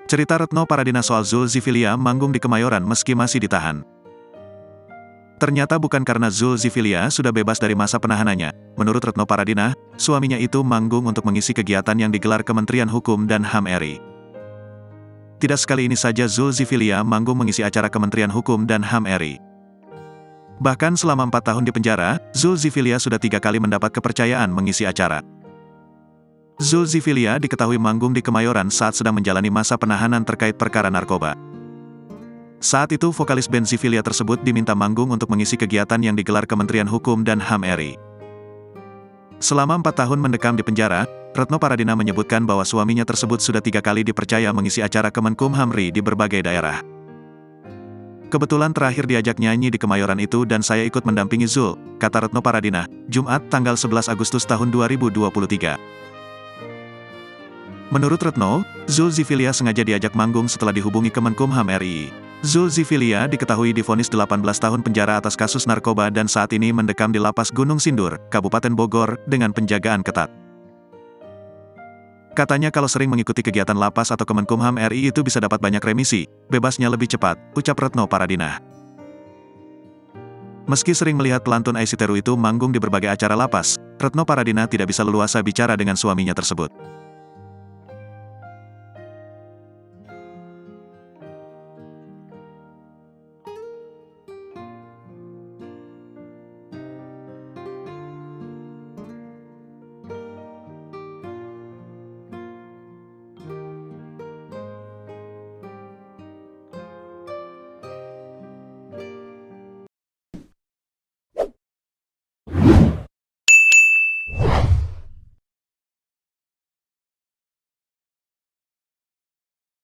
Cerita Retno Paradina soal Zulkiflia manggung di Kemayoran meski masih ditahan. Ternyata bukan karena Zulkiflia sudah bebas dari masa penahanannya. Menurut Retno Paradina, suaminya itu manggung untuk mengisi kegiatan yang digelar Kementerian Hukum dan HAM RI. Tidak sekali ini saja Zulkiflia manggung mengisi acara Kementerian Hukum dan HAM RI. Bahkan selama 4 tahun di penjara, Zulkiflia sudah 3 kali mendapat kepercayaan mengisi acara. Zulkiflia diketahui manggung di Kemayoran saat sedang menjalani masa penahanan terkait perkara narkoba. Saat itu vokalis band Zulkiflia tersebut diminta manggung untuk mengisi kegiatan yang digelar Kementerian Hukum dan HAM RI. Selama 4 tahun mendekam di penjara, Retno Paradina menyebutkan bahwa suaminya tersebut sudah 3 kali dipercaya mengisi acara Kemenkumham RI di berbagai daerah. Kebetulan terakhir diajak nyanyi di Kemayoran itu dan saya ikut mendampingi Zul, kata Retno Paradina, Jumat tanggal 11 Agustus tahun 2023. Menurut Retno, Zulkiflia sengaja diajak manggung setelah dihubungi Kemenkumham RI. Zulkiflia diketahui divonis 18 tahun penjara atas kasus narkoba dan saat ini mendekam di Lapas Gunung Sindur, Kabupaten Bogor, dengan penjagaan ketat. Katanya kalau sering mengikuti kegiatan lapas atau Kemenkumham RI itu bisa dapat banyak remisi, bebasnya lebih cepat, ucap Retno Paradina. Meski sering melihat pelantun Aisiteru itu manggung di berbagai acara lapas, Retno Paradina tidak bisa leluasa bicara dengan suaminya tersebut.